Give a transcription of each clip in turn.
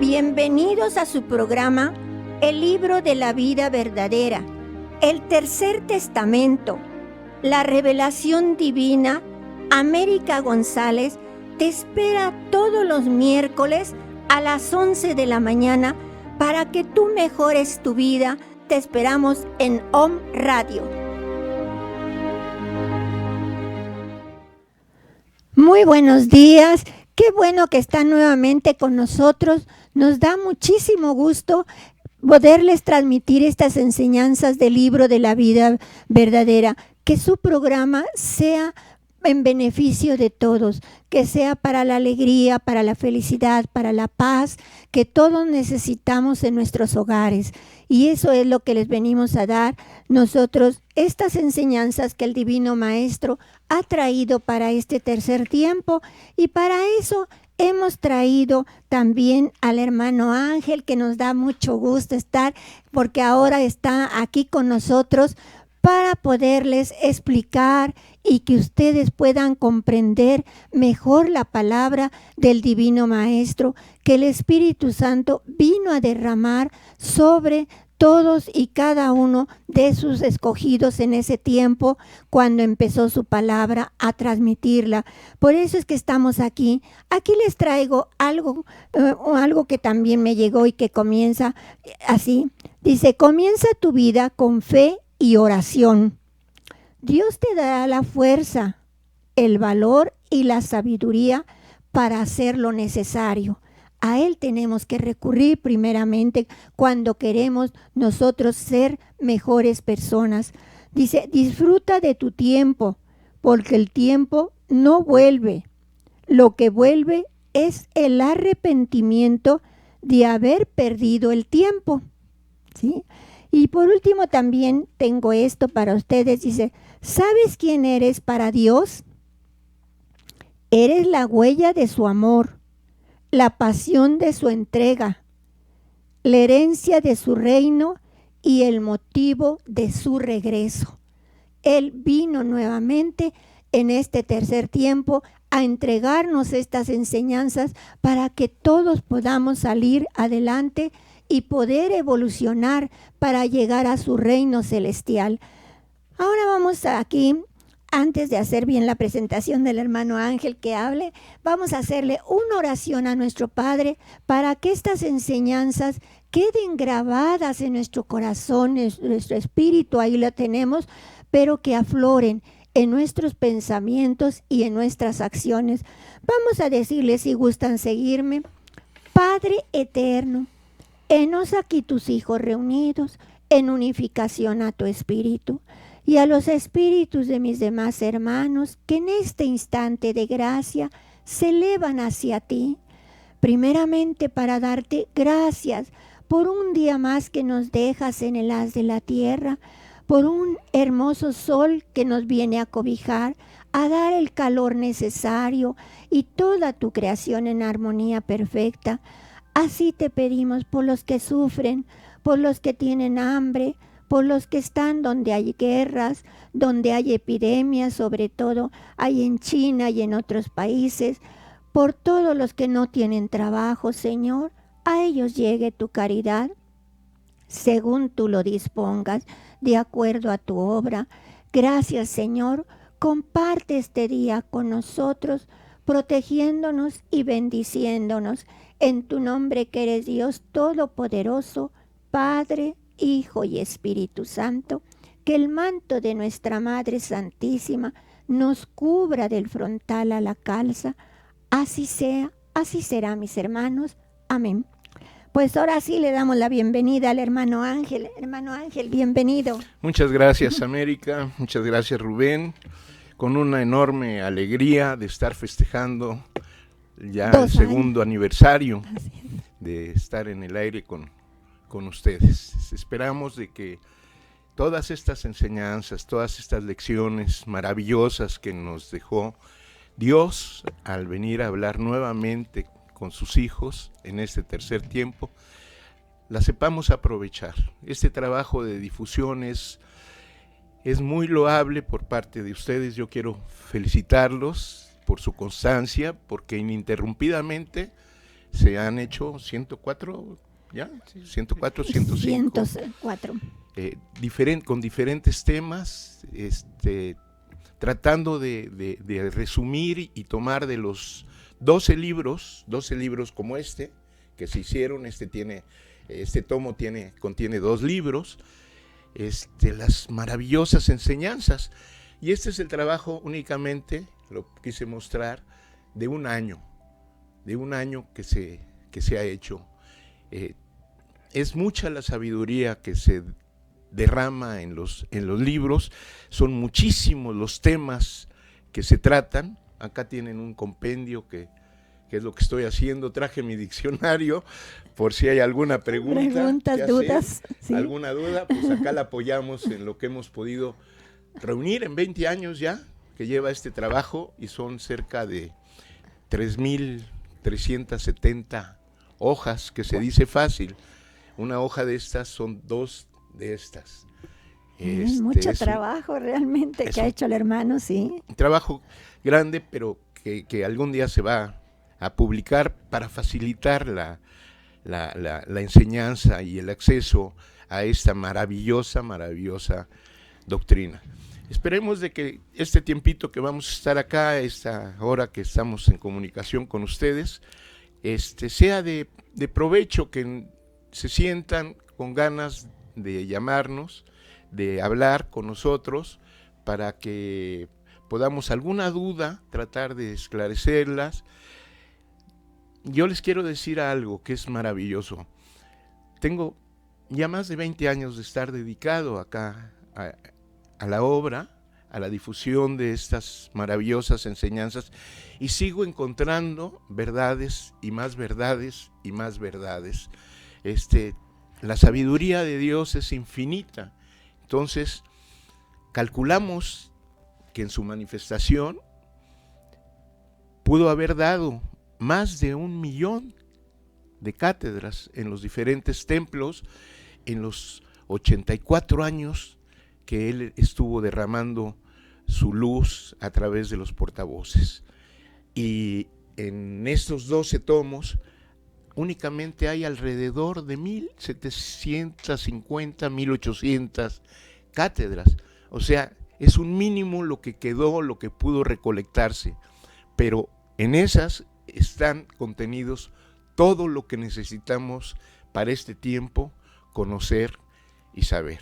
Bienvenidos a su programa El libro de la vida verdadera, el tercer testamento, la revelación divina. América González te espera todos los miércoles a las 11 de la mañana para que tú mejores tu vida. Te esperamos en Om Radio. Muy buenos días. Qué bueno que están nuevamente con nosotros. Nos da muchísimo gusto poderles transmitir estas enseñanzas del libro de la vida verdadera. Que su programa sea en beneficio de todos, que sea para la alegría, para la felicidad, para la paz, que todos necesitamos en nuestros hogares. Y eso es lo que les venimos a dar nosotros, estas enseñanzas que el Divino Maestro ha traído para este tercer tiempo. Y para eso hemos traído también al hermano Ángel, que nos da mucho gusto estar, porque ahora está aquí con nosotros para poderles explicar y que ustedes puedan comprender mejor la palabra del Divino Maestro que el Espíritu Santo vino a derramar sobre todos y cada uno de sus escogidos en ese tiempo cuando empezó su palabra a transmitirla. Por eso es que estamos aquí. Aquí les traigo algo que también me llegó y que comienza así. Dice: comienza tu vida con fe y oración. Dios te dará la fuerza, el valor y la sabiduría para hacer lo necesario. A Él tenemos que recurrir primeramente cuando queremos nosotros ser mejores personas. Dice: disfruta de tu tiempo, porque el tiempo no vuelve. Lo que vuelve es el arrepentimiento de haber perdido el tiempo. ¿Sí? Y por último también tengo esto para ustedes. Dice: ¿sabes quién eres para Dios? Eres la huella de su amor, la pasión de su entrega, la herencia de su reino y el motivo de su regreso. Él vino nuevamente en este tercer tiempo a entregarnos estas enseñanzas para que todos podamos salir adelante y poder evolucionar para llegar a su reino celestial. Ahora vamos aquí, antes de hacer bien la presentación del hermano Ángel que hable, vamos a hacerle una oración a nuestro Padre para que estas enseñanzas queden grabadas en nuestro corazón, en nuestro espíritu, ahí lo tenemos, pero que afloren en nuestros pensamientos y en nuestras acciones. Vamos a decirle, si gustan seguirme: Padre eterno, henos aquí tus hijos reunidos en unificación a tu espíritu, y a los espíritus de mis demás hermanos que en este instante de gracia se elevan hacia ti, primeramente para darte gracias por un día más que nos dejas en el haz de la tierra, por un hermoso sol que nos viene a cobijar, a dar el calor necesario y toda tu creación en armonía perfecta. Así te pedimos por los que sufren, por los que tienen hambre, por los que están donde hay guerras, donde hay epidemias, sobre todo hay en China y en otros países, por todos los que no tienen trabajo, Señor. A ellos llegue tu caridad, según tú lo dispongas, de acuerdo a tu obra. Gracias, Señor. Comparte este día con nosotros, protegiéndonos y bendiciéndonos. En tu nombre, que eres Dios Todopoderoso, Padre, Hijo y Espíritu Santo, que el manto de nuestra Madre Santísima nos cubra del frontal a la calza. Así sea, así será, mis hermanos. Amén. Pues ahora sí le damos la bienvenida al hermano Ángel. Hermano Ángel, bienvenido. Muchas gracias, América. Muchas gracias, Rubén. Con una enorme alegría de estar festejando ya el segundo aniversario de estar en el aire con ustedes. Esperamos de que todas estas enseñanzas, todas estas lecciones maravillosas que nos dejó Dios al venir a hablar nuevamente con sus hijos en este tercer tiempo, la sepamos aprovechar. Este trabajo de difusión es muy loable por parte de ustedes. Yo quiero felicitarlos por su constancia, porque ininterrumpidamente se han hecho 104, ¿ya? Sí, 104, 105. 104. Con diferentes temas, tratando de resumir y tomar de los 12 libros como que se hicieron. Este tomo contiene 2 libros, las maravillosas enseñanzas. Y este es el trabajo únicamente, lo quise mostrar, de un año que se ha hecho. Es mucha la sabiduría que se derrama en los libros, son muchísimos los temas que se tratan. Acá tienen un compendio que es lo que estoy haciendo. Traje mi diccionario por si hay alguna preguntas, dudas, ¿sí? Alguna duda, pues acá la apoyamos en lo que hemos podido reunir en 20 años ya que lleva este trabajo, y son cerca de 3.370 hojas, que se dice fácil. Una hoja de estas son 2 de estas. Mucho trabajo realmente que ha hecho el hermano, sí. Un trabajo grande, pero que algún día se va a publicar para facilitar la enseñanza y el acceso a esta maravillosa doctrina. Esperemos de que este tiempito que vamos a estar acá, esta hora que estamos en comunicación con ustedes, sea de provecho, que se sientan con ganas de llamarnos, de hablar con nosotros, para que podamos alguna duda tratar de esclarecerlas. Yo les quiero decir algo que es maravilloso. Tengo ya más de 20 años de estar dedicado acá a la obra, a la difusión de estas maravillosas enseñanzas, y sigo encontrando verdades y más verdades y más verdades. La sabiduría de Dios es infinita. Entonces, calculamos que en su manifestación pudo haber dado más de 1 millón de cátedras en los diferentes templos en los 84 años que él estuvo derramando su luz a través de los portavoces. Y en estos 12 tomos únicamente hay alrededor de 1.750, 1.800 cátedras. O sea, es un mínimo lo que quedó, lo que pudo recolectarse, pero en esas están contenidos todo lo que necesitamos para este tiempo conocer y saber.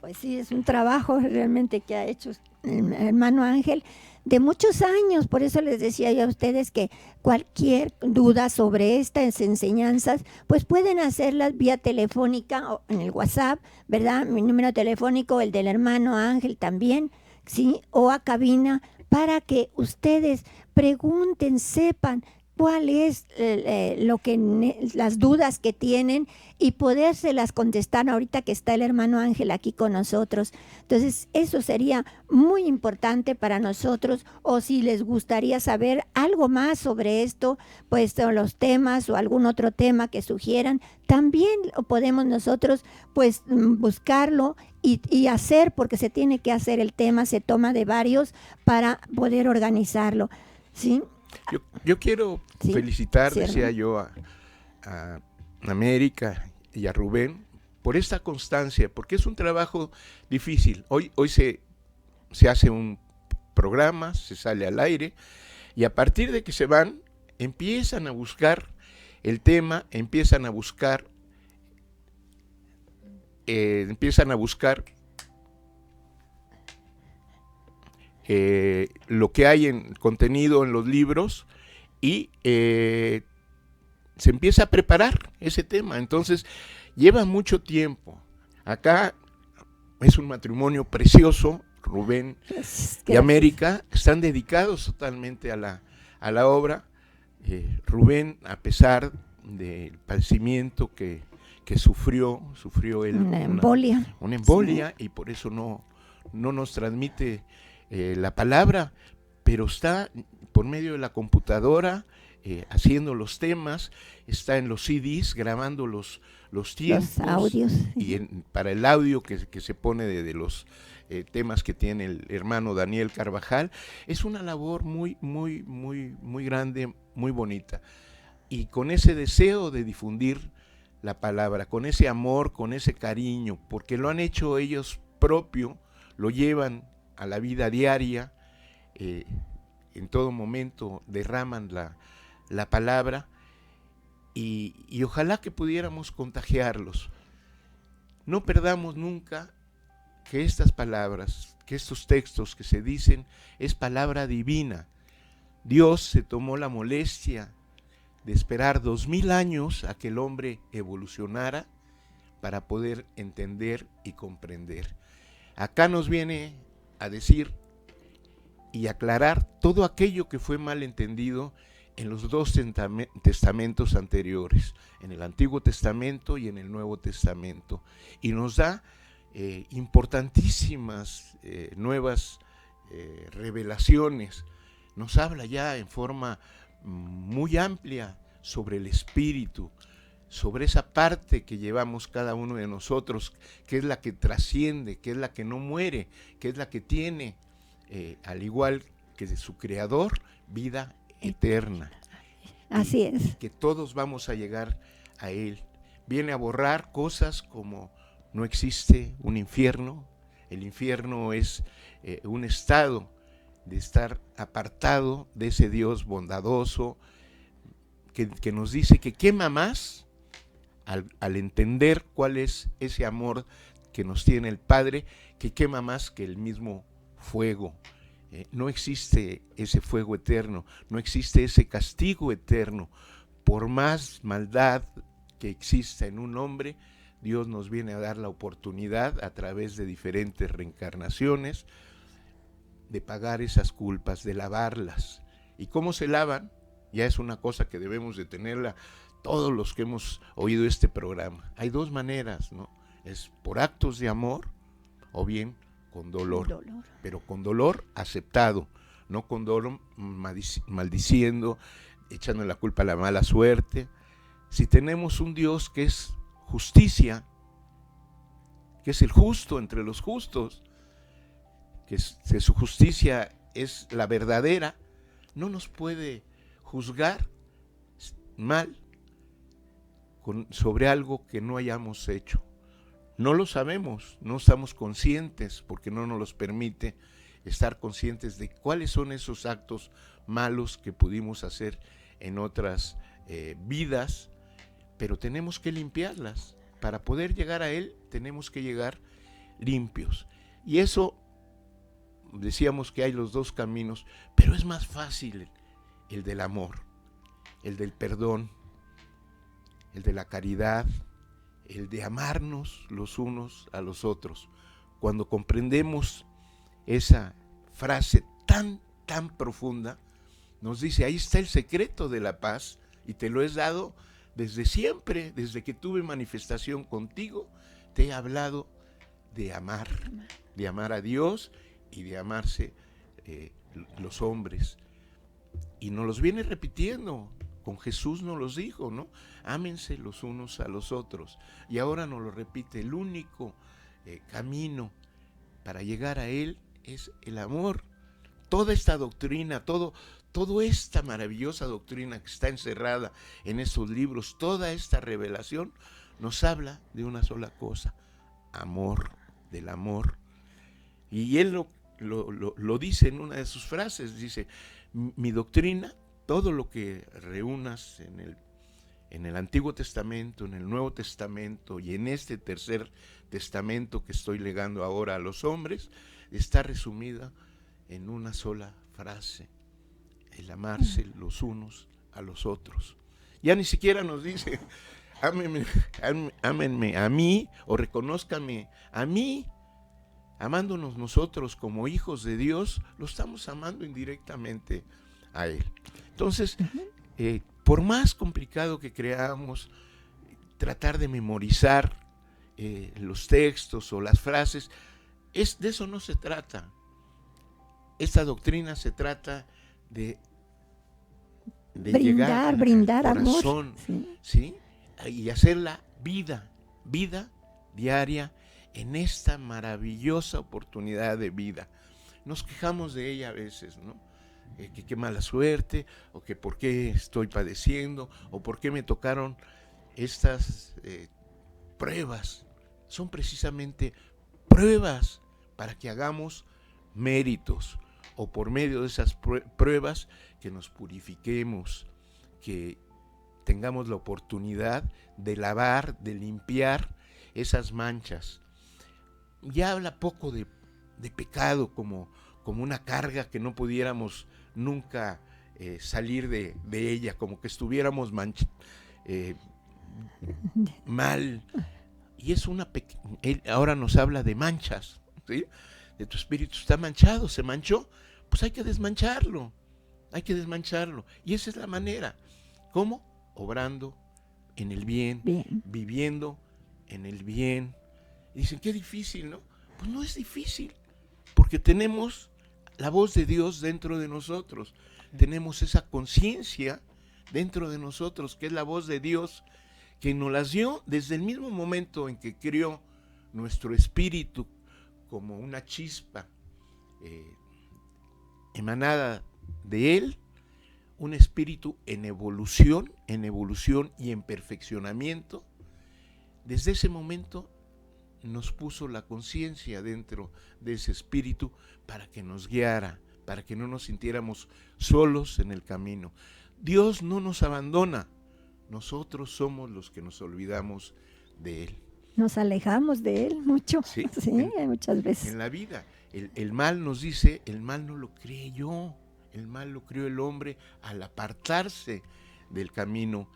Pues sí, es un trabajo realmente que ha hecho el hermano Ángel de muchos años. Por eso les decía yo a ustedes que cualquier duda sobre estas enseñanzas, pues pueden hacerlas vía telefónica o en el WhatsApp, ¿verdad? Mi número telefónico, el del hermano Ángel también, ¿sí? O a cabina, para que ustedes pregunten, sepan cuál es las dudas que tienen y podérselas contestar ahorita que está el hermano Ángel aquí con nosotros. Entonces, eso sería muy importante para nosotros, o si les gustaría saber algo más sobre esto, pues los temas o algún otro tema que sugieran, también lo podemos nosotros pues buscarlo y hacer, porque se tiene que hacer el tema, se toma de varios para poder organizarlo, ¿sí? Yo quiero felicitar, sí, decía yo, a América y a Rubén por esta constancia, porque es un trabajo difícil. Hoy se hace un programa, se sale al aire, y a partir de que se van, empiezan a buscar el tema, empiezan a buscar lo que hay en contenido en los libros, y se empieza a preparar ese tema. Entonces lleva mucho tiempo. Acá es un matrimonio precioso. Rubén y América están dedicados totalmente a la obra. Rubén, a pesar del padecimiento que sufrió él, una embolia, sí, y por eso no nos transmite la palabra, pero está por medio de la computadora haciendo los temas, está en los CDs grabando los tiempos, los audios, y para el audio que se pone de los temas que tiene el hermano Daniel Carvajal. Es una labor muy grande, muy bonita. y con ese deseo de difundir la palabra, con ese amor, con ese cariño, porque lo han hecho ellos propio, lo llevan a la vida diaria, en todo momento derraman la palabra, y ojalá que pudiéramos contagiarlos. No perdamos nunca que estas palabras, que estos textos que se dicen, es palabra divina. Dios se tomó la molestia de esperar 2000 años a que el hombre evolucionara para poder entender y comprender. Acá nos viene a decir y aclarar todo aquello que fue mal entendido en los dos testamentos anteriores, en el Antiguo Testamento y en el Nuevo Testamento, y nos da importantísimas nuevas revelaciones. Nos habla ya en forma muy amplia sobre el espíritu, sobre esa parte que llevamos cada uno de nosotros, que es la que trasciende, que es la que no muere, que es la que tiene, al igual que de su creador, vida eterna. Así es. Que todos vamos a llegar a él. Viene a borrar cosas como no existe un infierno. El infierno es un estado de estar apartado de ese Dios bondadoso que nos dice que quema más al entender cuál es ese amor que nos tiene el Padre, que quema más que el mismo fuego. No existe ese fuego eterno, no existe ese castigo eterno. Por más maldad que exista en un hombre, Dios nos viene a dar la oportunidad a través de diferentes reencarnaciones de pagar esas culpas, de lavarlas. ¿Y cómo se lavan? Ya es una cosa que debemos de tenerla todos los que hemos oído este programa. Hay dos maneras, ¿no? Es por actos de amor o bien con dolor, pero con dolor aceptado, no con dolor maldiciendo, echando la culpa a la mala suerte. Si tenemos un Dios que es justicia, que es el justo entre los justos, que su justicia es la verdadera, no nos puede juzgar mal sobre algo que no hayamos hecho. No lo sabemos, no estamos conscientes porque no nos los permite estar conscientes de cuáles son esos actos malos que pudimos hacer en otras vidas, pero tenemos que limpiarlas. Para poder llegar a Él tenemos que llegar limpios. Y eso, decíamos que hay los dos caminos, pero es más fácil el del amor, el del perdón, el de la caridad, el de amarnos los unos a los otros. Cuando comprendemos esa frase tan profunda, nos dice, ahí está el secreto de la paz y te lo he dado desde siempre, desde que tuve manifestación contigo, te he hablado de amar a Dios y de amarse los hombres. Y nos los viene repitiendo. Con Jesús nos los dijo, ¿no? Ámense los unos a los otros. Y ahora nos lo repite, el único camino para llegar a Él es el amor. Toda esta doctrina, toda esta maravillosa doctrina que está encerrada en estos libros, toda esta revelación nos habla de una sola cosa, amor, del amor. Y Él lo dice en una de sus frases, dice, mi doctrina, todo lo que reúnas en el Antiguo Testamento, en el Nuevo Testamento y en este tercer testamento que estoy legando ahora a los hombres, está resumida en una sola frase, el amarse los unos a los otros. Ya ni siquiera nos dice, ámenme a mí o reconózcanme a mí. Amándonos nosotros como hijos de Dios, lo estamos amando indirectamente a Él. Entonces, por más complicado que creamos, tratar de memorizar los textos o las frases, de eso no se trata. Esta doctrina se trata de brindar al corazón, amor, ¿sí? Y hacerla vida diaria en esta maravillosa oportunidad de vida. Nos quejamos de ella a veces, ¿no? que qué mala suerte, o que por qué estoy padeciendo, o por qué me tocaron estas pruebas. Son precisamente pruebas para que hagamos méritos, o por medio de esas pruebas que nos purifiquemos, que tengamos la oportunidad de lavar, de limpiar esas manchas. Ya habla poco de pecado como una carga que no pudiéramos nunca salir de ella, como que estuviéramos mal. Y es él ahora nos habla de manchas, ¿sí? De tu espíritu está manchado, se manchó, pues hay que desmancharlo. Y esa es la manera. ¿Cómo? Obrando en el bien, viviendo en el bien. Y dicen, qué difícil, ¿no? Pues no es difícil, porque tenemos la voz de Dios dentro de nosotros. Tenemos esa conciencia dentro de nosotros, que es la voz de Dios, que nos las dio desde el mismo momento en que crió nuestro espíritu como una chispa emanada de Él, un espíritu en evolución y en perfeccionamiento. Desde ese momento nos puso la conciencia dentro de ese espíritu para que nos guiara, para que no nos sintiéramos solos en el camino. Dios no nos abandona, nosotros somos los que nos olvidamos de Él. Nos alejamos de Él mucho, sí, muchas veces. En la vida, el mal nos dice, el mal no lo creé yo, el mal lo creó el hombre al apartarse del camino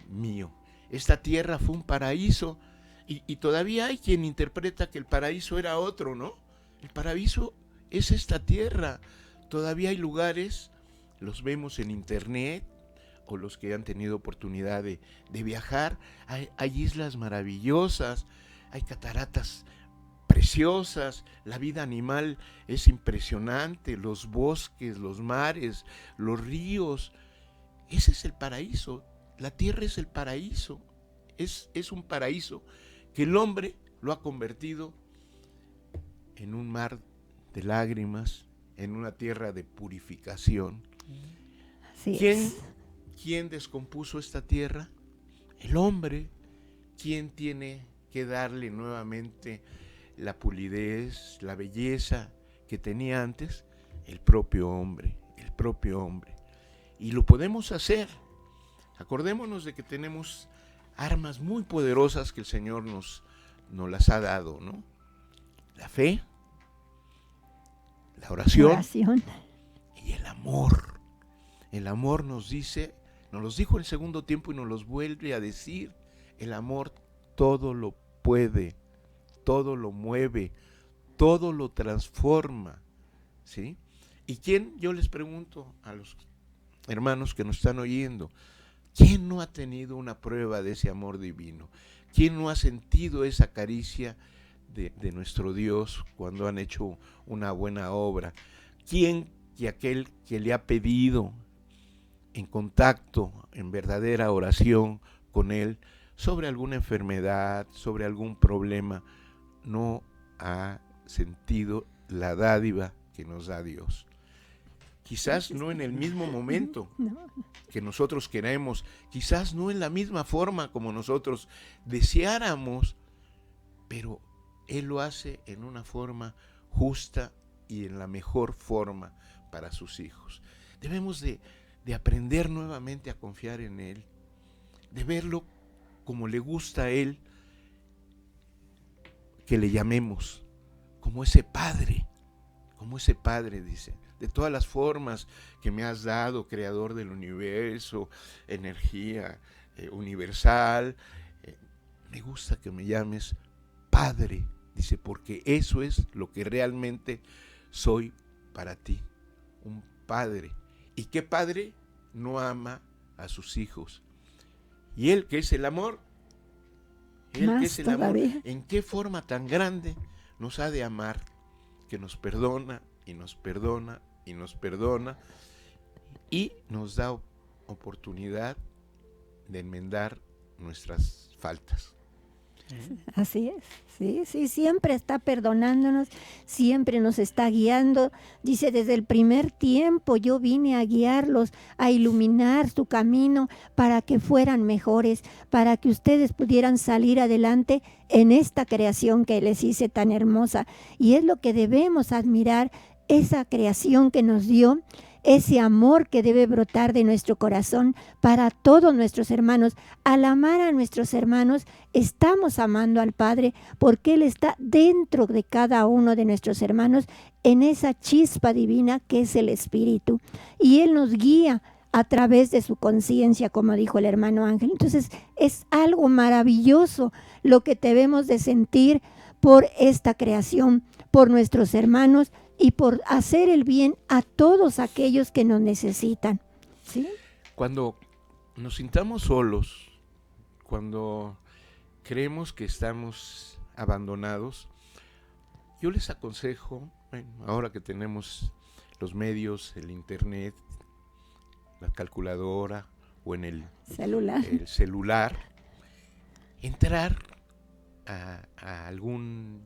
mío. Esta tierra fue un paraíso, y todavía hay quien interpreta que el paraíso era otro, ¿no? El paraíso es esta tierra. Todavía hay lugares, los vemos en internet, o los que han tenido oportunidad de viajar, hay islas maravillosas, hay cataratas preciosas, la vida animal es impresionante, los bosques, los mares, los ríos. Ese es el paraíso. La tierra es el paraíso. Es un paraíso que el hombre lo ha convertido en un mar de lágrimas, en una tierra de purificación. ¿Quién descompuso esta tierra? El hombre. ¿Quién tiene que darle nuevamente la pulidez, la belleza que tenía antes? El propio hombre. Y lo podemos hacer. Acordémonos de que tenemos armas muy poderosas que el Señor nos las ha dado, ¿no? La fe, la oración y el amor. El amor nos los dijo en el segundo tiempo y nos los vuelve a decir. El amor todo lo puede, todo lo mueve, todo lo transforma, ¿sí? ¿Y quién? Yo les pregunto a los hermanos que nos están oyendo, ¿quién no ha tenido una prueba de ese amor divino? ¿Quién no ha sentido esa caricia de nuestro Dios cuando han hecho una buena obra? ¿Quién y aquel que le ha pedido en contacto, en verdadera oración con Él, sobre alguna enfermedad, sobre algún problema, no ha sentido la dádiva que nos da Dios? Quizás no en el mismo momento que nosotros queremos, quizás no en la misma forma como nosotros deseáramos, pero Él lo hace en una forma justa y en la mejor forma para sus hijos. Debemos de aprender nuevamente a confiar en Él, de verlo como le gusta a Él que le llamemos, como ese Padre, dice, de todas las formas que me has dado, creador del universo, energía universal, me gusta que me llames Padre, dice, porque eso es lo que realmente soy para ti, un Padre. ¿Y qué padre no ama a sus hijos? Y Él, que es el amor, ¿en qué forma tan grande nos ha de amar? Que nos perdona y nos perdona y nos perdona, y nos da oportunidad de enmendar nuestras faltas. Así es, sí, siempre está perdonándonos, siempre nos está guiando. Dice, desde el primer tiempo yo vine a guiarlos, a iluminar su camino para que fueran mejores, para que ustedes pudieran salir adelante en esta creación que les hice tan hermosa. Y es lo que debemos admirar, esa creación que nos dio, ese amor que debe brotar de nuestro corazón para todos nuestros hermanos. Al amar a nuestros hermanos, estamos amando al Padre, porque Él está dentro de cada uno de nuestros hermanos, en esa chispa divina que es el Espíritu. Y Él nos guía a través de su conciencia, como dijo el hermano Ángel. Entonces, es algo maravilloso lo que debemos de sentir por esta creación, por nuestros hermanos, y por hacer el bien a todos aquellos que nos necesitan. ¿Sí? Cuando nos sintamos solos, cuando creemos que estamos abandonados, yo les aconsejo, ahora que tenemos los medios, el internet, la calculadora o en el celular, entrar a algún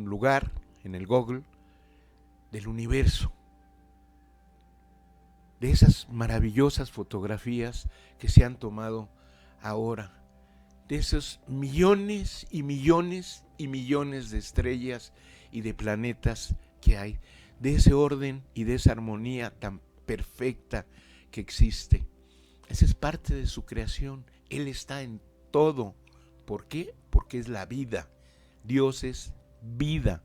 lugar en el Google del universo, de esas maravillosas fotografías que se han tomado ahora, de esos millones y millones y millones de estrellas y de planetas que hay, de ese orden y de esa armonía tan perfecta que existe. Esa es parte de su creación. Él está en todo. ¿Por qué? Porque es la vida. Dios es vida,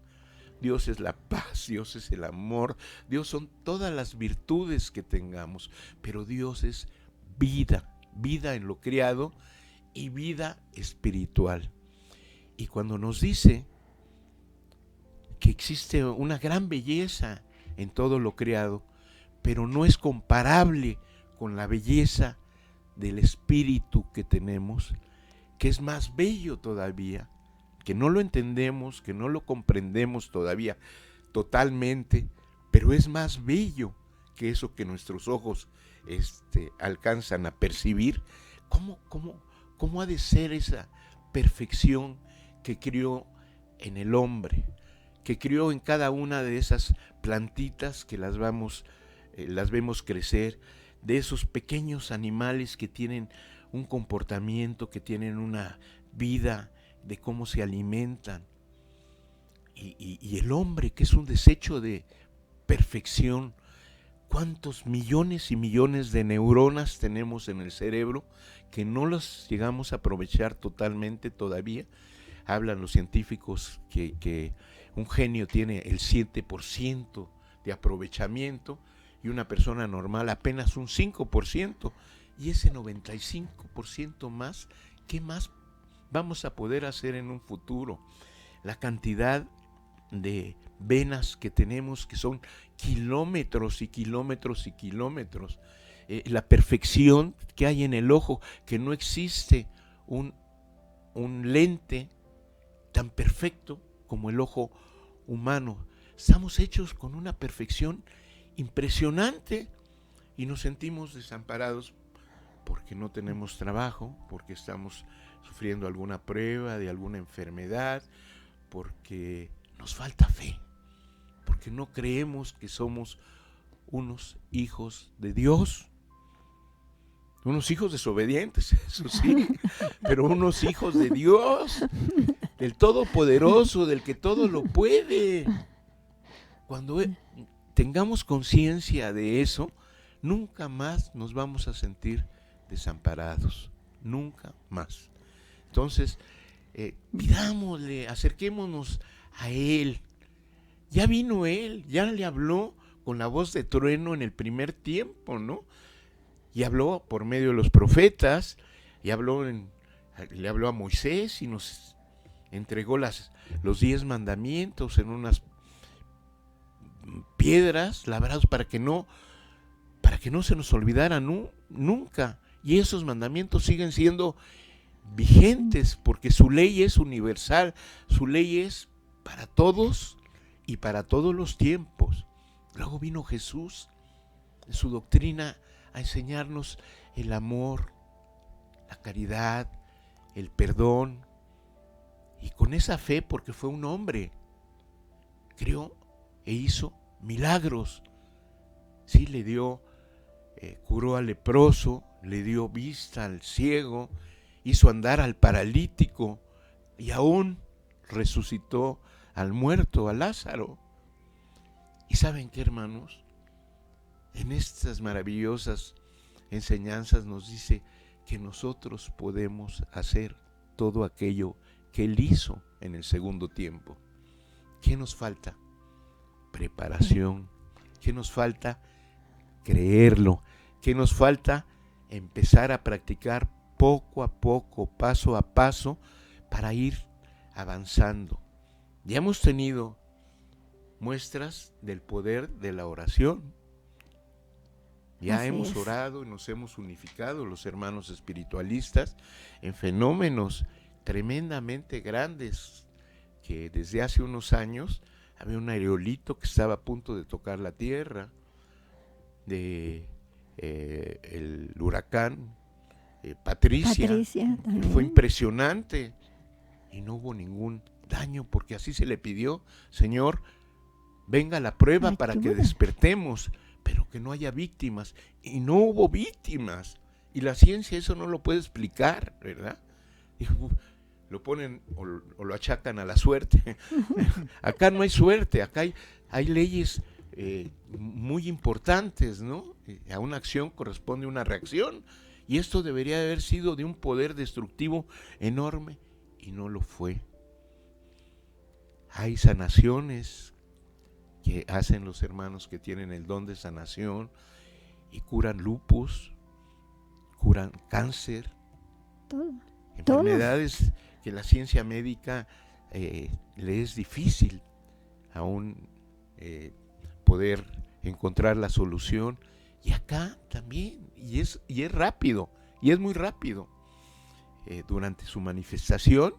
Dios es la paz, Dios es el amor, Dios son todas las virtudes que tengamos, pero Dios es vida, vida en lo creado y vida espiritual. Y cuando nos dice que existe una gran belleza en todo lo creado, pero no es comparable con la belleza del espíritu que tenemos, que es más bello todavía, que no lo entendemos, que no lo comprendemos todavía totalmente, pero es más bello que eso que nuestros ojos alcanzan a percibir. ¿Cómo ha de ser esa perfección que crió en el hombre, que crió en cada una de esas plantitas que las vemos crecer, de esos pequeños animales que tienen un comportamiento, que tienen una vida, de cómo se alimentan, y el hombre, que es un desecho de perfección? ¿Cuántos millones y millones de neuronas tenemos en el cerebro que no las llegamos a aprovechar totalmente todavía? Hablan los científicos que un genio tiene el 7% de aprovechamiento y una persona normal apenas un 5%, y ese 95% más, ¿qué más vamos a poder hacer en un futuro? La cantidad de venas que tenemos, que son kilómetros y kilómetros y kilómetros, la perfección que hay en el ojo, que no existe un lente tan perfecto como el ojo humano. Estamos hechos con una perfección impresionante y nos sentimos desamparados porque no tenemos trabajo, porque estamos sufriendo alguna prueba de alguna enfermedad, porque nos falta fe, porque no creemos que somos unos hijos de Dios, unos hijos desobedientes, eso sí, pero unos hijos de Dios, del Todopoderoso, del que todo lo puede. Cuando tengamos conciencia de eso, nunca más nos vamos a sentir desamparados, nunca más. Entonces, pidámosle, acerquémonos a Él. Ya vino Él, ya le habló con la voz de trueno en el primer tiempo, ¿no? Y habló por medio de los profetas, y le habló a Moisés y nos entregó los 10 mandamientos en unas piedras labradas para que no se nos olvidara nunca. Y esos mandamientos siguen siendo vigentes porque su ley es universal, su ley es para todos y para todos los tiempos. Luego vino Jesús en su doctrina a enseñarnos el amor, la caridad, el perdón, y con esa fe, porque fue un hombre, creó e hizo milagros. Sí, le dio, curó al leproso, le dio vista al ciego, hizo andar al paralítico y aún resucitó al muerto, a Lázaro. ¿Y saben qué, hermanos? En estas maravillosas enseñanzas nos dice que nosotros podemos hacer todo aquello que Él hizo en el segundo tiempo. ¿Qué nos falta? Preparación. ¿Qué nos falta? Creerlo. ¿Qué nos falta? Empezar a practicar poco a poco, paso a paso, para ir avanzando. Ya hemos tenido muestras del poder de la oración. Ya hemos orado y nos hemos unificado los hermanos espiritualistas en fenómenos tremendamente grandes, que desde hace unos años había un aerolito que estaba a punto de tocar la tierra, el huracán Patricia, que fue impresionante, y no hubo ningún daño, porque así se le pidió: Señor, venga la prueba para que despertemos, pero que no haya víctimas. Y no hubo víctimas, y la ciencia eso no lo puede explicar, ¿verdad? Lo ponen o lo achacan a la suerte. Acá no hay suerte, acá hay leyes muy importantes, ¿no? A una acción corresponde una reacción, y esto debería haber sido de un poder destructivo enorme, y no lo fue. Hay sanaciones que hacen los hermanos que tienen el don de sanación y curan lupus, curan cáncer, enfermedades que la ciencia médica le es difícil aún poder encontrar la solución. Y acá también, y es rápido, y es muy rápido. Durante su manifestación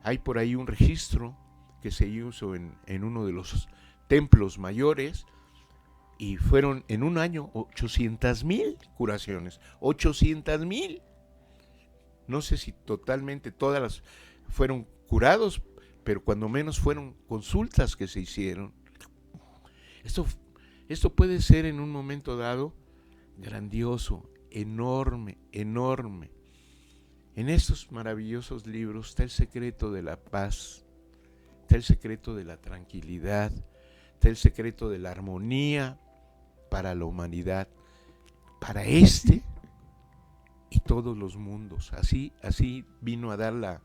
hay por ahí un registro que se hizo en uno de los templos mayores, y fueron en un año 800,000 curaciones. 800,000. No sé si totalmente todas las fueron curados, pero cuando menos fueron consultas que se hicieron. Esto puede ser en un momento dado grandioso, enorme, enorme. En estos maravillosos libros está el secreto de la paz, está el secreto de la tranquilidad, está el secreto de la armonía para la humanidad, para este y todos los mundos. Así vino a dar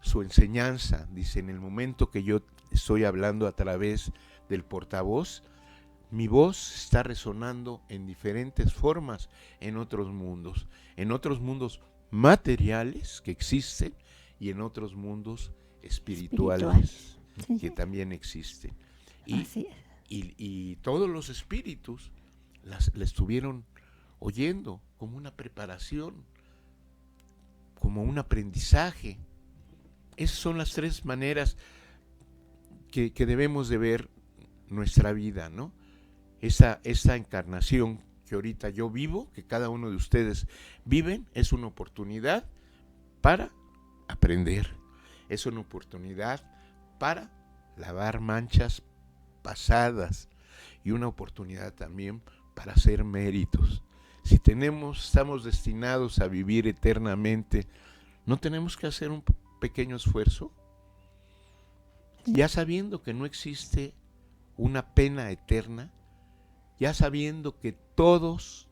su enseñanza. Dice: en el momento que yo estoy hablando a través del portavoz, mi voz está resonando en diferentes formas en otros mundos materiales que existen, y en otros mundos espirituales. Sí, que también existen. Y todos los espíritus la estuvieron oyendo como una preparación, como un aprendizaje. Esas son las tres maneras que debemos de ver nuestra vida, ¿no? Esta encarnación que ahorita yo vivo, que cada uno de ustedes viven, es una oportunidad para aprender, es una oportunidad para lavar manchas pasadas, y una oportunidad también para hacer méritos. Si estamos destinados a vivir eternamente, ¿no tenemos que hacer un pequeño esfuerzo? Ya sabiendo que no existe una pena eterna, ya sabiendo que todos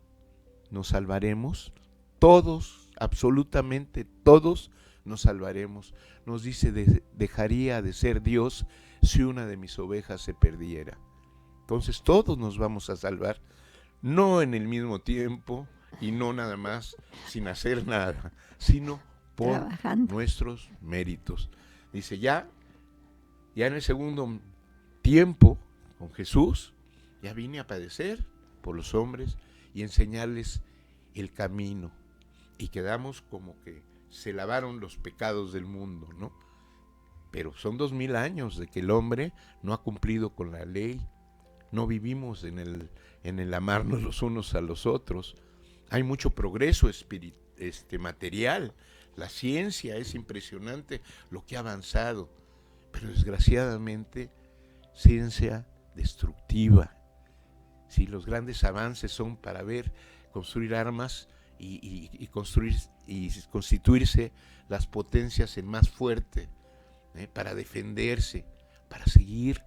nos salvaremos, todos, absolutamente todos nos salvaremos. Nos dice: dejaría de ser Dios si una de mis ovejas se perdiera. Entonces todos nos vamos a salvar, no en el mismo tiempo y no nada más sin hacer nada, sino por nuestros méritos. Dice: ya en el segundo tiempo con Jesús, ya vine a padecer por los hombres y enseñarles el camino. Y quedamos como que se lavaron los pecados del mundo, ¿no? Pero son 2000 años de que el hombre no ha cumplido con la ley. No vivimos en el amarnos los unos a los otros. Hay mucho progreso material. La ciencia es impresionante lo que ha avanzado, pero desgraciadamente ciencia destructiva. Sí, los grandes avances son para construir armas y construir y constituirse las potencias en más fuerte, para defenderse, para seguir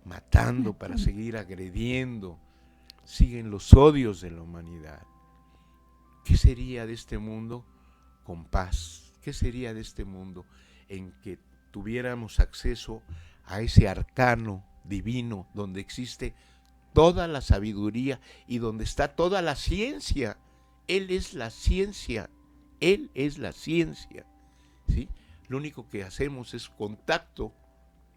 matando, para seguir agrediendo. Siguen los odios de la humanidad. ¿Qué sería de este mundo con paz? ¿Qué sería de este mundo en que tuviéramos acceso a ese arcano divino donde existe toda la sabiduría y donde está toda la ciencia? Él es la ciencia, Él es la ciencia, ¿sí? Lo único que hacemos es contacto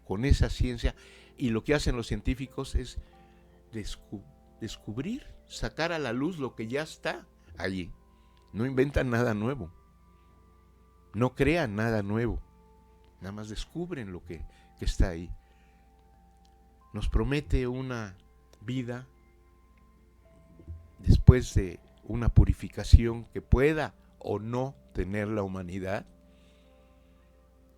con esa ciencia, y lo que hacen los científicos es descubrir, sacar a la luz lo que ya está allí. No inventan nada nuevo, no crean nada nuevo, nada más descubren lo que está ahí. Nos promete una vida después de una purificación que pueda o no tener la humanidad.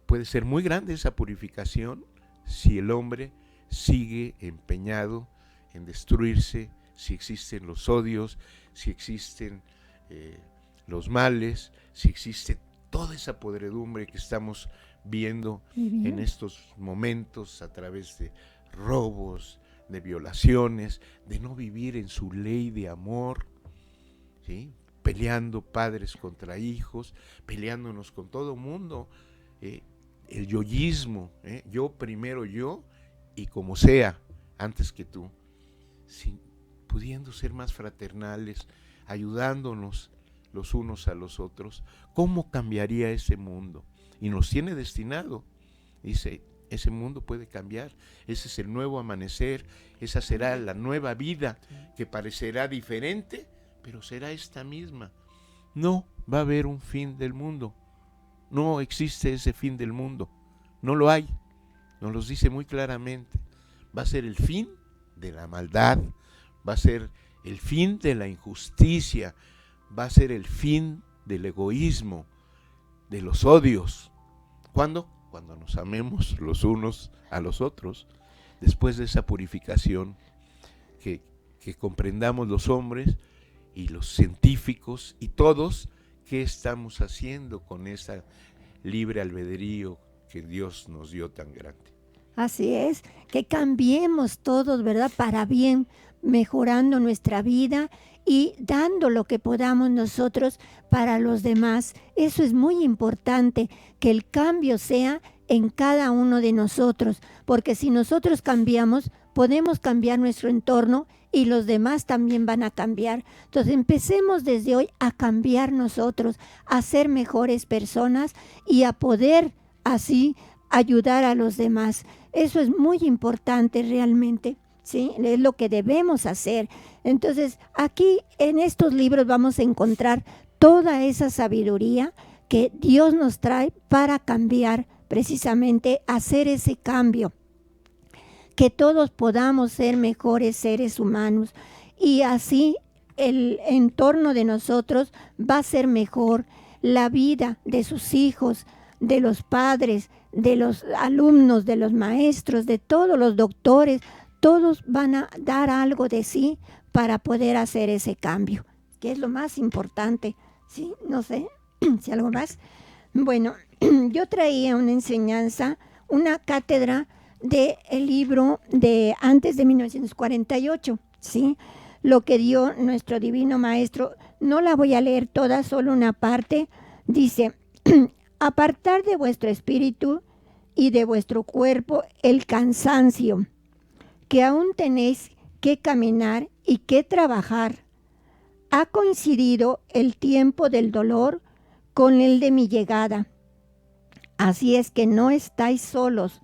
Puede ser muy grande esa purificación si el hombre sigue empeñado en destruirse, si existen los odios, si existen los males, si existe toda esa podredumbre que estamos viendo en estos momentos a través de robos, de violaciones, de no vivir en su ley de amor, ¿sí? Peleando padres contra hijos, peleándonos con todo mundo, el yoísmo, yo primero yo y como sea antes que tú, pudiendo ser más fraternales, ayudándonos los unos a los otros. ¿Cómo cambiaría ese mundo? Y nos tiene destinado, dice, ese mundo puede cambiar, ese es el nuevo amanecer, esa será la nueva vida que parecerá diferente, pero será esta misma. No va a haber un fin del mundo, no existe ese fin del mundo, no lo hay, nos lo dice muy claramente. Va a ser el fin de la maldad, va a ser el fin de la injusticia, va a ser el fin del egoísmo, de los odios. ¿Cuándo? Cuando nos amemos los unos a los otros, después de esa purificación, que comprendamos los hombres y los científicos y todos qué estamos haciendo con esa libre albedrío que Dios nos dio tan grande. Así es, que cambiemos todos, ¿verdad? Para bien, mejorando nuestra vida y dando lo que podamos nosotros para los demás. Eso es muy importante, que el cambio sea en cada uno de nosotros, porque si nosotros cambiamos, podemos cambiar nuestro entorno y los demás también van a cambiar. Entonces empecemos desde hoy a cambiar nosotros, a ser mejores personas y a poder así ayudar a los demás. Eso es muy importante realmente, ¿sí? Es lo que debemos hacer. Entonces, aquí en estos libros vamos a encontrar toda esa sabiduría que Dios nos trae para cambiar, precisamente hacer ese cambio, que todos podamos ser mejores seres humanos y así el entorno de nosotros va a ser mejor, la vida de sus hijos, de los padres, de los alumnos, de los maestros, de todos los doctores, todos van a dar algo de sí para poder hacer ese cambio, que es lo más importante, ¿sí? No sé si algo más. Bueno, yo traía una enseñanza, una cátedra del libro de antes de 1948, ¿sí? Lo que dio nuestro divino maestro. No la voy a leer toda, solo una parte. Dice: apartar de vuestro espíritu y de vuestro cuerpo el cansancio, que aún tenéis que caminar y que trabajar. Ha coincidido el tiempo del dolor con el de mi llegada. Así es que no estáis solos.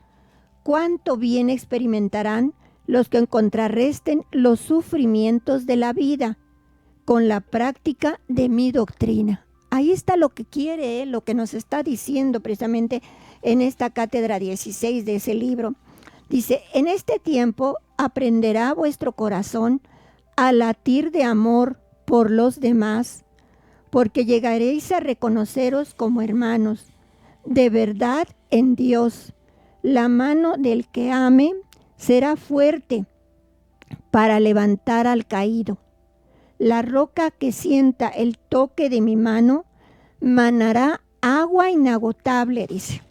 Cuánto bien experimentarán los que contrarresten los sufrimientos de la vida con la práctica de mi doctrina. Ahí está lo que quiere, lo que nos está diciendo precisamente en esta cátedra 16 de ese libro. Dice: en este tiempo aprenderá vuestro corazón a latir de amor por los demás, porque llegaréis a reconoceros como hermanos. De verdad en Dios, la mano del que ame será fuerte para levantar al caído. La roca que sienta el toque de mi mano manará agua inagotable, dice.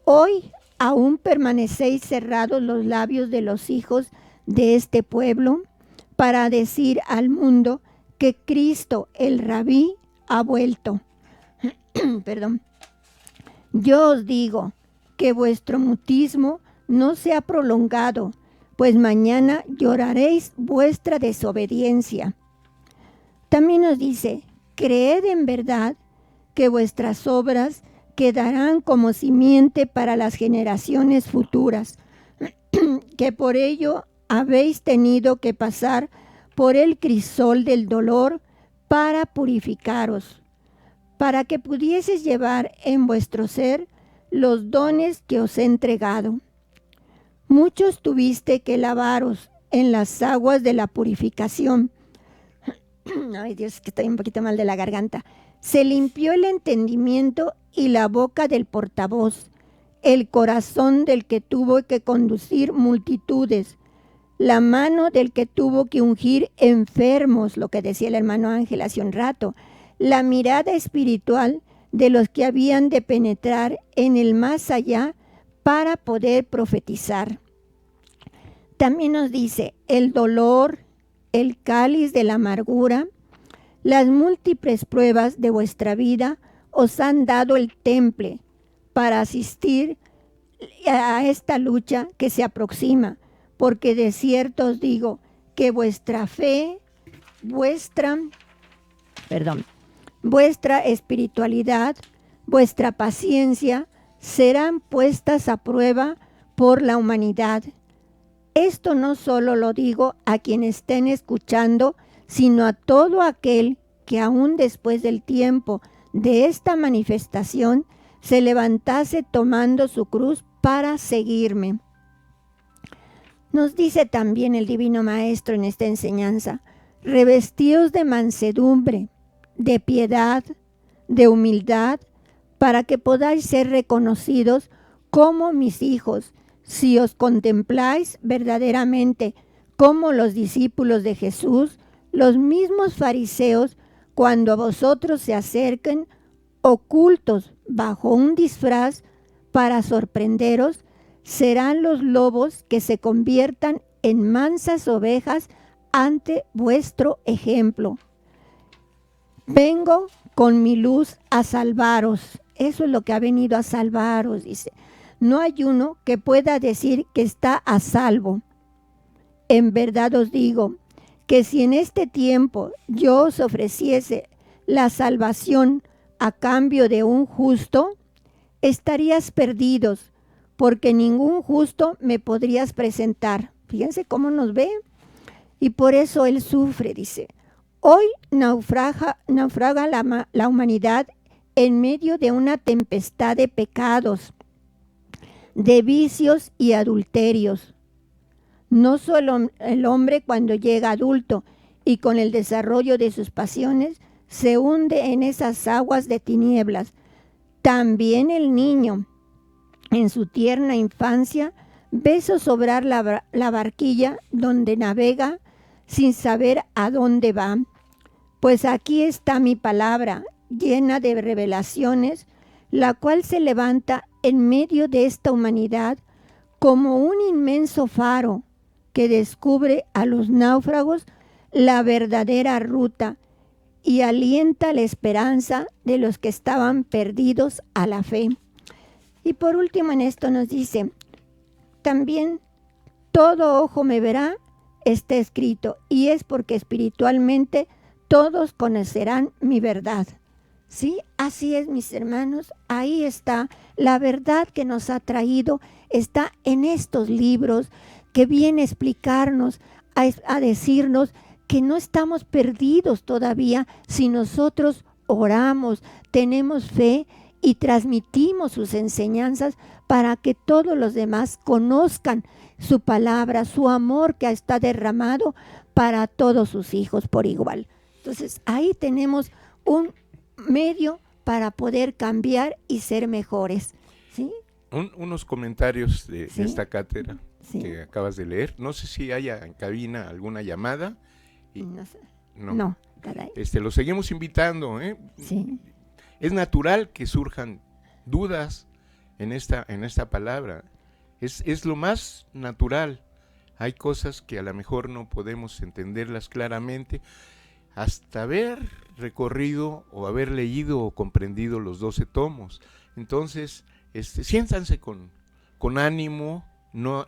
Hoy aún permanecéis cerrados los labios de los hijos de este pueblo para decir al mundo que Cristo el Rabí ha vuelto. Perdón. Yo os digo que vuestro mutismo no sea prolongado, pues mañana lloraréis vuestra desobediencia. También nos dice, creed en verdad que vuestras obras quedarán como simiente para las generaciones futuras, que por ello habéis tenido que pasar por el crisol del dolor para purificaros, para que pudieseis llevar en vuestro ser los dones que os he entregado. Muchos tuviste que lavaros en las aguas de la purificación. Ay Dios, que estoy un poquito mal de la garganta. Se limpió el entendimiento y la boca del portavoz, el corazón del que tuvo que conducir multitudes, la mano del que tuvo que ungir enfermos, lo que decía el hermano Ángel hace un rato, la mirada espiritual de los que habían de penetrar en el más allá para poder profetizar. También nos dice, el dolor, el cáliz de la amargura, las múltiples pruebas de vuestra vida os han dado el temple para asistir a esta lucha que se aproxima, porque de cierto os digo que vuestra fe, vuestra espiritualidad, vuestra paciencia serán puestas a prueba por la humanidad. Esto no solo lo digo a quienes estén escuchando, sino a todo aquel que aún después del tiempo de esta manifestación se levantase tomando su cruz para seguirme. Nos dice también el Divino Maestro en esta enseñanza, revestíos de mansedumbre, de piedad, de humildad, para que podáis ser reconocidos como mis hijos, si os contempláis verdaderamente como los discípulos de Jesús, los mismos fariseos, cuando a vosotros se acerquen ocultos bajo un disfraz para sorprenderos, serán los lobos que se conviertan en mansas ovejas ante vuestro ejemplo. Vengo con mi luz a salvaros. Eso es lo que ha venido a salvaros, dice. No hay uno que pueda decir que está a salvo. En verdad os digo que si en este tiempo yo os ofreciese la salvación a cambio de un justo, estarías perdidos, porque ningún justo me podrías presentar. Fíjense cómo nos ve. Y por eso él sufre, dice. Hoy naufraga la humanidad en medio de una tempestad de pecados, de vicios y adulterios. No solo el hombre cuando llega adulto y con el desarrollo de sus pasiones se hunde en esas aguas de tinieblas, también el niño en su tierna infancia ve zozobrar la barquilla donde navega sin saber a dónde va. Pues aquí está mi palabra, llena de revelaciones, la cual se levanta en medio de esta humanidad como un inmenso faro que descubre a los náufragos la verdadera ruta y alienta la esperanza de los que estaban perdidos a la fe. Y por último en esto nos dice, también todo ojo me verá, está escrito, y es porque espiritualmente todos conocerán mi verdad. Sí, así es, mis hermanos, ahí está la verdad que nos ha traído, está en estos libros que viene a explicarnos, a decirnos que no estamos perdidos todavía si nosotros oramos, tenemos fe y transmitimos sus enseñanzas para que todos los demás conozcan su palabra, su amor que está derramado para todos sus hijos por igual. Entonces ahí tenemos un medio para poder cambiar y ser mejores. ¿Sí? Unos comentarios de ¿Sí? esta cátedra Sí. que acabas de leer. No sé si haya en cabina alguna llamada. No sé. No. No, caray. Lo seguimos invitando, ¿eh? Sí. Es natural que surjan dudas en esta palabra. Es lo más natural. Hay cosas que a lo mejor no podemos entenderlas claramente hasta haber recorrido o haber leído o comprendido los 12 tomos. Entonces, siéntanse con ánimo, no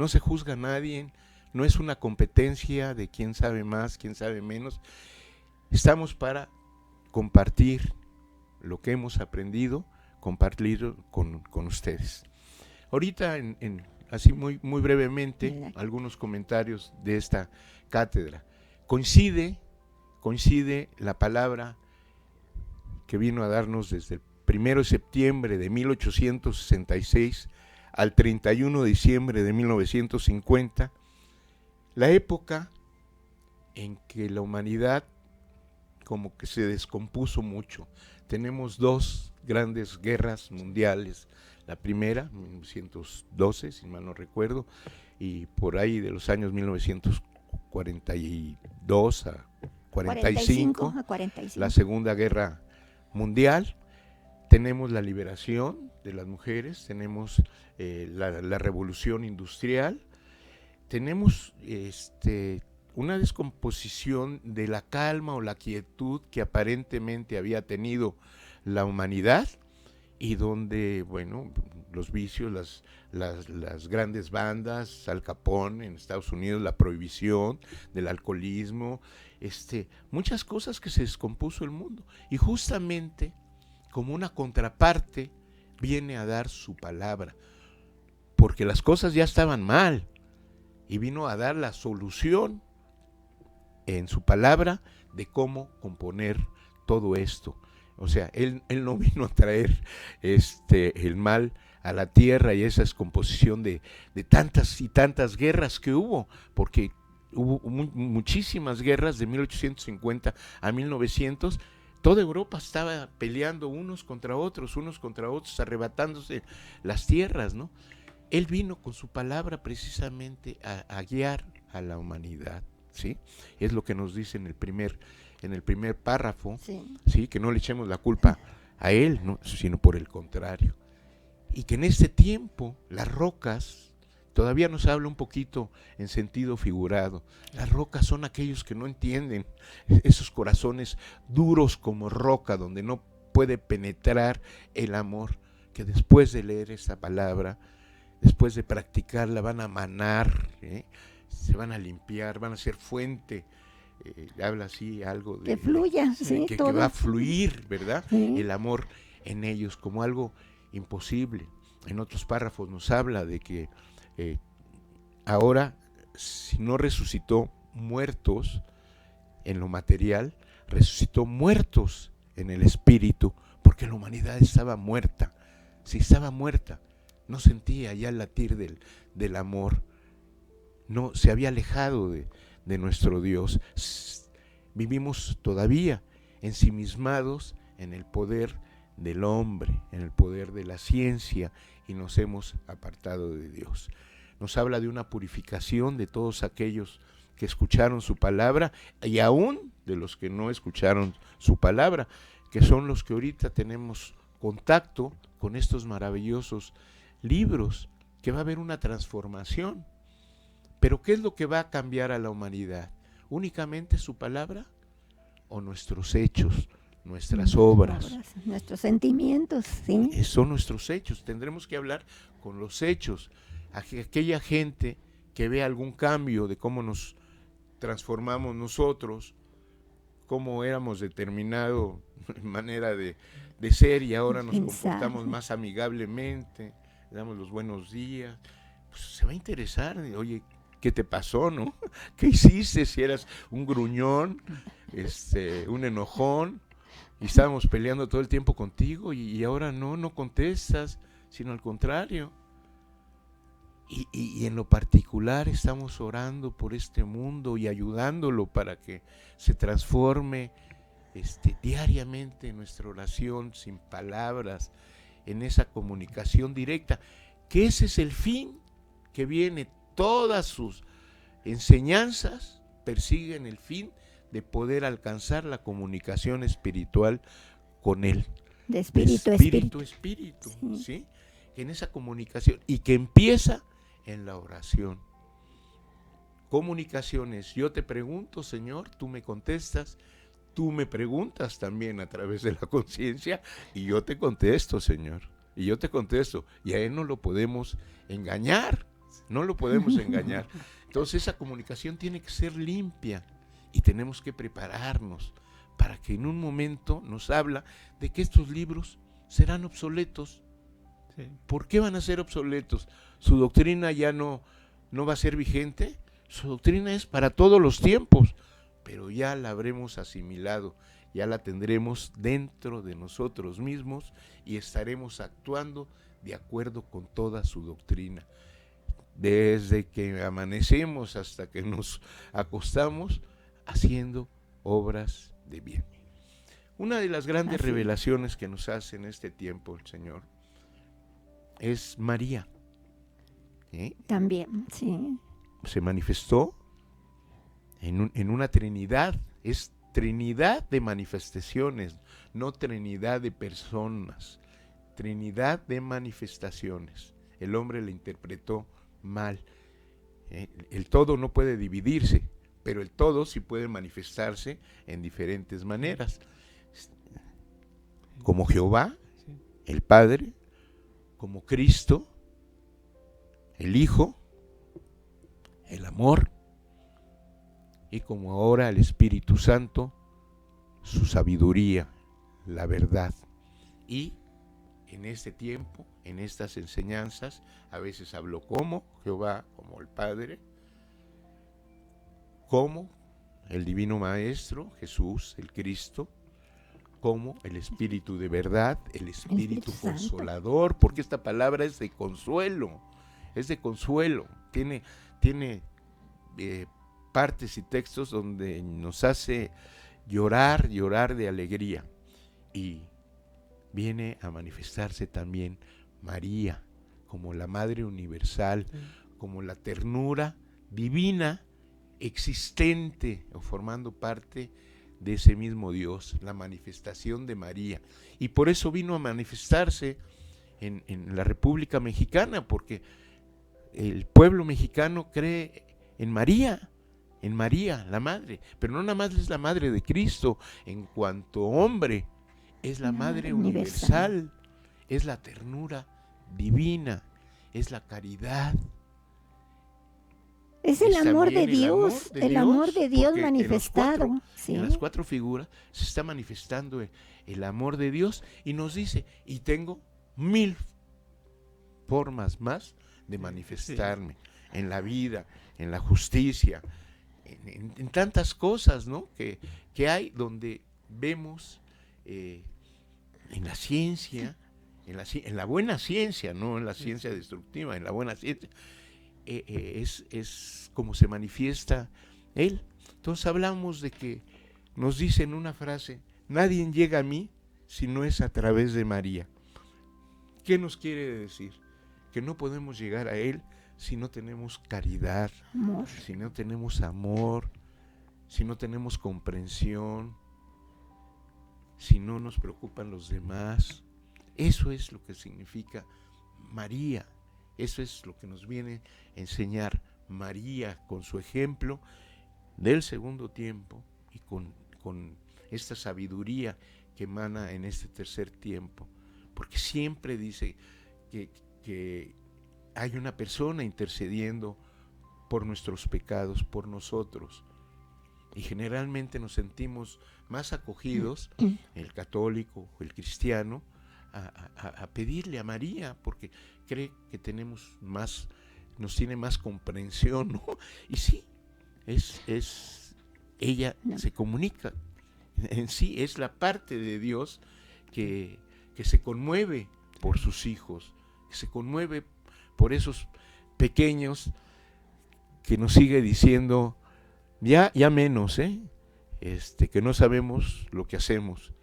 se juzga a nadie, no es una competencia de quién sabe más, quién sabe menos. Estamos para compartir lo que hemos aprendido, compartirlo con ustedes. Ahorita, así muy brevemente, algunos comentarios de esta cátedra. Coincide la palabra que vino a darnos desde el 1 de septiembre de 1866 al 31 de diciembre de 1950, la época en que la humanidad como que se descompuso mucho. Tenemos dos grandes guerras mundiales. La primera, 1912, si mal no recuerdo, y por ahí de los años 1942 a 45, la Segunda Guerra Mundial. Tenemos la liberación de las mujeres, tenemos la revolución industrial, tenemos una descomposición de la calma o la quietud que aparentemente había tenido la humanidad, y donde, bueno, los vicios, las grandes bandas, Al Capone en Estados Unidos, la prohibición del alcoholismo, muchas cosas que se descompuso el mundo. Y justamente como una contraparte viene a dar su palabra, porque las cosas ya estaban mal, y vino a dar la solución en su palabra de cómo componer todo esto. O sea, él no vino a traer el mal a la tierra y esa descomposición de tantas y tantas guerras que hubo, porque hubo muchísimas guerras de 1850 a 1900. Toda Europa estaba peleando unos contra otros, arrebatándose las tierras, ¿no? Él vino con su palabra precisamente a guiar a la humanidad, ¿sí? Es lo que nos dice en el primer párrafo, ¿sí? Que no le echemos la culpa a él, ¿no? Sino por el contrario. Y que en este tiempo las rocas, todavía nos habla un poquito en sentido figurado, las rocas son aquellos que no entienden, esos corazones duros como roca, donde no puede penetrar el amor, que después de leer esta palabra, después de practicarla, van a manar, se van a limpiar, van a ser fuente. Habla así algo de que fluya, sí, que va a fluir, ¿verdad? Sí. El amor en ellos como algo imposible. En otros párrafos nos habla de que ahora, si no resucitó muertos en lo material, resucitó muertos en el espíritu, porque la humanidad estaba muerta. Si estaba muerta, no sentía ya el latir del amor, no se había alejado de nuestro Dios. Vivimos todavía ensimismados en el poder del hombre, en el poder de la ciencia, y nos hemos apartado de Dios. Nos habla de una purificación de todos aquellos que escucharon su palabra, y aún de los que no escucharon su palabra, que son los que ahorita tenemos contacto con estos maravillosos libros, que va a haber una transformación. Pero ¿qué es lo que va a cambiar a la humanidad? ¿Únicamente su palabra o nuestros hechos, nuestras obras? Nuestros sentimientos, ¿sí? Son nuestros hechos. Tendremos que hablar con los hechos. Aquella gente que ve algún cambio de cómo nos transformamos nosotros, cómo éramos determinado manera de ser, y ahora nos comportamos más amigablemente, le damos los buenos días, pues se va a interesar. Oye, ¿qué te pasó, no? ¿Qué hiciste? Si eras un gruñón, un enojón, y estábamos peleando todo el tiempo contigo, y ahora no contestas, sino al contrario. Y en lo particular estamos orando por este mundo y ayudándolo para que se transforme diariamente en nuestra oración, sin palabras, en esa comunicación directa, que ese es el fin que viene. Todas sus enseñanzas persiguen el fin de poder alcanzar la comunicación espiritual con Él. De espíritu a espíritu. Sí. ¿Sí? En esa comunicación, y que empieza en la oración. Comunicaciones, yo te pregunto, Señor, tú me contestas, tú me preguntas también a través de la conciencia, y yo te contesto, Señor, y yo te contesto, y a Él no lo podemos engañar, no lo podemos engañar. Entonces esa comunicación tiene que ser limpia, y tenemos que prepararnos para que en un momento nos habla de que estos libros serán obsoletos. Sí. ¿Por qué van a ser obsoletos? ¿Su doctrina ya no va a ser vigente? Su doctrina es para todos los tiempos, pero ya la habremos asimilado, ya la tendremos dentro de nosotros mismos y estaremos actuando de acuerdo con toda su doctrina. Desde que amanecemos hasta que nos acostamos, haciendo obras de bien. Una de las grandes revelaciones que nos hace en este tiempo el Señor es María. También, sí. Se manifestó en una Trinidad, es Trinidad de manifestaciones, no Trinidad de personas, Trinidad de manifestaciones. El hombre la interpretó mal. El todo no puede dividirse, pero el todo sí puede manifestarse en diferentes maneras. Como Jehová, el Padre, como Cristo, el Hijo, el amor, y como ahora el Espíritu Santo, su sabiduría, la verdad. Y en este tiempo, en estas enseñanzas, a veces hablo como Jehová, como el Padre, como el Divino Maestro, Jesús, el Cristo, como el Espíritu de verdad, el Espíritu Consolador, porque esta palabra es de consuelo, tiene partes y textos donde nos hace llorar de alegría, y viene a manifestarse también María como la Madre Universal, como la ternura divina existente o formando parte de ese mismo Dios, la manifestación de María. Y por eso vino a manifestarse en la República Mexicana, porque el pueblo mexicano cree en María, la Madre, pero no nada más es la Madre de Cristo en cuanto hombre, es la Madre Universal, es la ternura divina, es la caridad. Es el amor de Dios, el amor de Dios manifestado. En las cuatro figuras se está manifestando el amor de Dios, y nos dice, y tengo 1000 formas más de manifestarme en la vida, en la justicia, en tantas cosas, ¿no? que hay, donde vemos en la ciencia, en la buena ciencia, no en la ciencia destructiva, en la buena ciencia, es como se manifiesta Él. Entonces hablamos de que nos dice en una frase, nadie llega a mí si no es a través de María. ¿Qué nos quiere decir? Que no podemos llegar a Él si no tenemos caridad, si no tenemos amor, si no tenemos comprensión, si no nos preocupan los demás. Eso es lo que significa María. Eso es lo que nos viene a enseñar María con su ejemplo del segundo tiempo y con esta sabiduría que emana en este tercer tiempo. Porque siempre dice que hay una persona intercediendo por nuestros pecados, por nosotros. Y generalmente nos sentimos más acogidos, el católico o el cristiano, a pedirle a María, porque cree que nos tiene más comprensión, ¿no? Y sí, ella se comunica, en sí es la parte de Dios que se conmueve por sus hijos, que se conmueve por esos pequeños, que nos sigue diciendo, ya menos, que no sabemos lo que hacemos.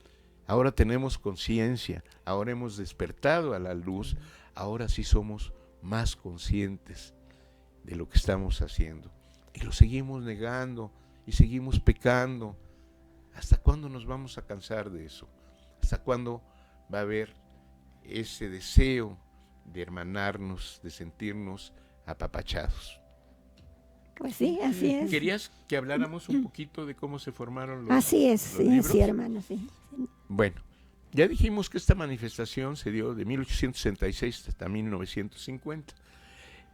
Ahora tenemos conciencia, ahora hemos despertado a la luz, ahora sí somos más conscientes de lo que estamos haciendo. Y lo seguimos negando y seguimos pecando. ¿Hasta cuándo nos vamos a cansar de eso? ¿Hasta cuándo va a haber ese deseo de hermanarnos, de sentirnos apapachados? Pues sí, así es. ¿Querías que habláramos un poquito de cómo se formaron los Así es, los libros? sí, hermano, sí. Bueno, ya dijimos que esta manifestación se dio de 1866 hasta 1950.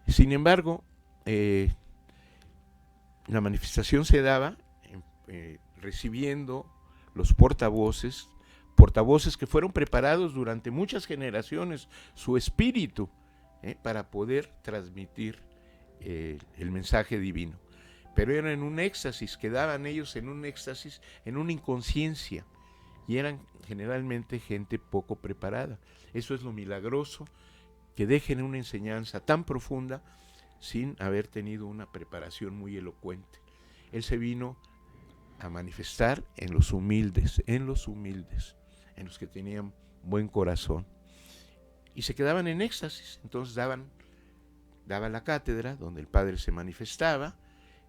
Sin embargo, la manifestación se daba recibiendo los portavoces que fueron preparados durante muchas generaciones, su espíritu, para poder transmitir el mensaje divino. Pero eran en un éxtasis, quedaban ellos en un éxtasis, en una inconsciencia, y eran generalmente gente poco preparada. Eso es lo milagroso, que dejen una enseñanza tan profunda sin haber tenido una preparación muy elocuente. Él se vino a manifestar en los humildes, en los que tenían buen corazón. Y se quedaban en éxtasis. Entonces daba la cátedra donde el Padre se manifestaba,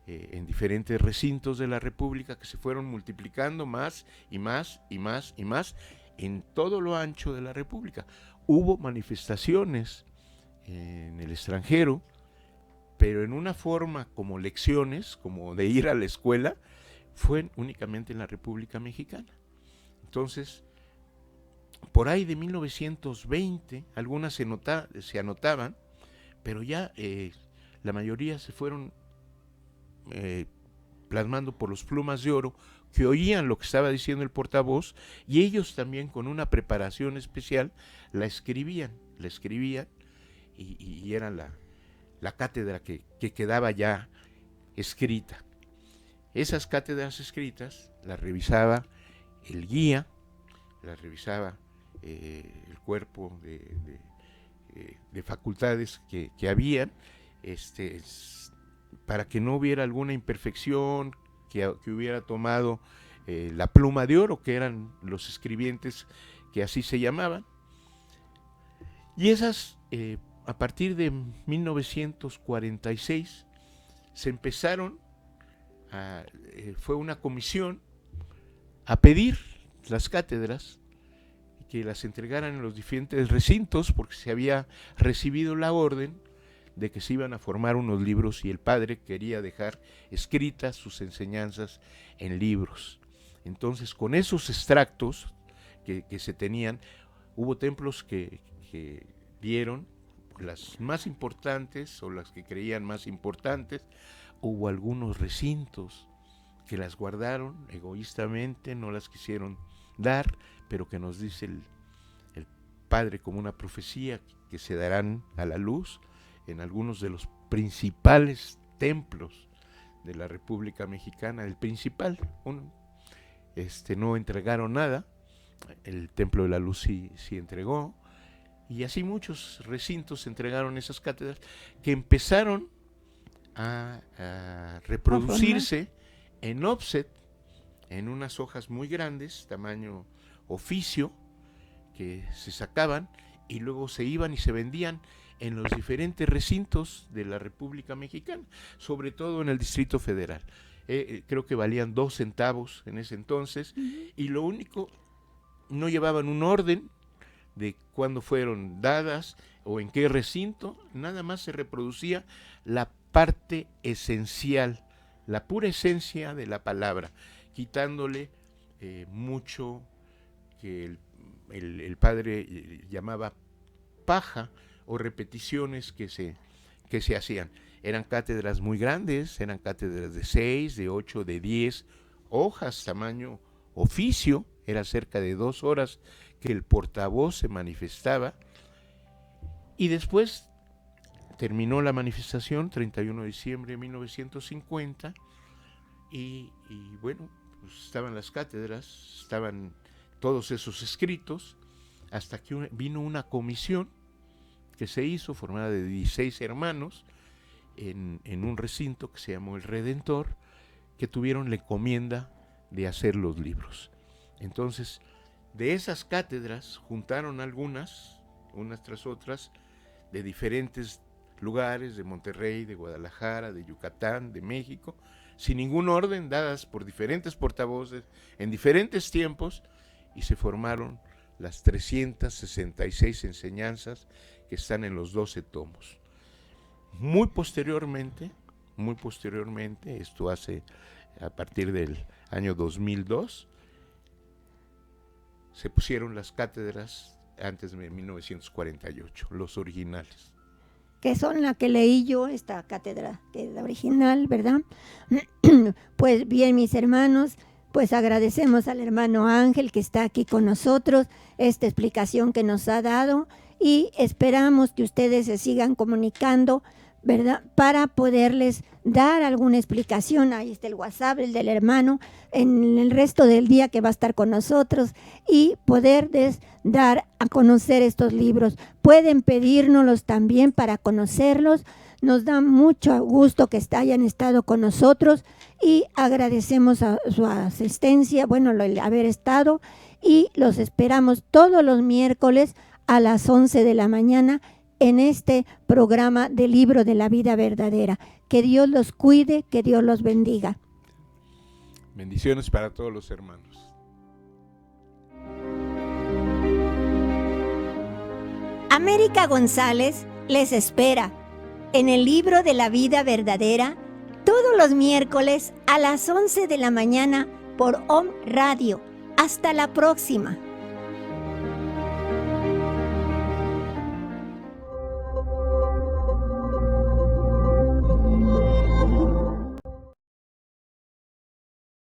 en diferentes recintos de la República, que se fueron multiplicando más y más y más y más en todo lo ancho de la República. Hubo manifestaciones en el extranjero, pero en una forma como lecciones, como de ir a la escuela, fue únicamente en la República Mexicana. Entonces, por ahí de 1920, algunas se anotaban, pero ya la mayoría se fueron plasmando por los plumas de oro, que oían lo que estaba diciendo el portavoz, y ellos también, con una preparación especial, la escribían, y era la cátedra que quedaba ya escrita. Esas cátedras escritas las revisaba el guía, las revisaba el cuerpo de facultades que habían, para que no hubiera alguna imperfección, que hubiera tomado la pluma de oro, que eran los escribientes que así se llamaban. Y esas, a partir de 1946, se empezaron fue una comisión a pedir las cátedras, que las entregaran en los diferentes recintos, porque se había recibido la orden de que se iban a formar unos libros, y el Padre quería dejar escritas sus enseñanzas en libros. Entonces, con esos extractos que se tenían, hubo templos que dieron las más importantes, o las que creían más importantes. Hubo algunos recintos que las guardaron egoístamente, no las quisieron dar, pero que nos dice el Padre como una profecía, que se darán a la luz en algunos de los principales templos de la República Mexicana. El principal, no entregaron nada, el Templo de la Luz sí entregó, y así muchos recintos entregaron esas cátedras, que empezaron a reproducirse en offset, en unas hojas muy grandes, tamaño oficio, que se sacaban y luego se iban y se vendían en los diferentes recintos de la República Mexicana, sobre todo en el Distrito Federal. Creo que valían 2 centavos en ese entonces, y lo único, no llevaban un orden de cuándo fueron dadas o en qué recinto, nada más se reproducía la parte esencial, la pura esencia de la palabra, quitándole mucho que el Padre llamaba paja, o repeticiones que se hacían. Eran cátedras muy grandes, eran cátedras de 6, de 8, de 10 hojas, tamaño oficio. Era cerca de 2 horas que el portavoz se manifestaba, y después terminó la manifestación 31 de diciembre de 1950, y bueno, pues estaban las cátedras, estaban todos esos escritos, hasta que vino una comisión que se hizo, formada de 16 hermanos, en un recinto que se llamó El Redentor, que tuvieron la encomienda de hacer los libros. Entonces, de esas cátedras juntaron algunas, unas tras otras, de diferentes lugares, de Monterrey, de Guadalajara, de Yucatán, de México, sin ningún orden, dadas por diferentes portavoces en diferentes tiempos, y se formaron las 366 enseñanzas que están en los 12 tomos. Muy posteriormente, esto hace a partir del año 2002, se pusieron las cátedras antes de 1948, los originales. Que son la que leí yo, esta cátedra, que es la original, ¿verdad? Pues bien, mis hermanos, pues agradecemos al hermano Ángel que está aquí con nosotros, esta explicación que nos ha dado, y esperamos que ustedes se sigan comunicando, ¿verdad? Para poderles dar alguna explicación. Ahí está el WhatsApp, el del hermano, en el resto del día que va a estar con nosotros, y poderles dar a conocer estos libros. Pueden pedírnoslos también para conocerlos. Nos da mucho gusto que hayan estado con nosotros y agradecemos a su asistencia, bueno, el haber estado, y los esperamos todos los miércoles a las 11 de la mañana en este programa del Libro de la Vida Verdadera. Que Dios los cuide, que Dios los bendiga. Bendiciones para todos los hermanos. América González les espera en el Libro de la Vida Verdadera todos los miércoles a las 11 de la mañana por Om Radio. Hasta la próxima.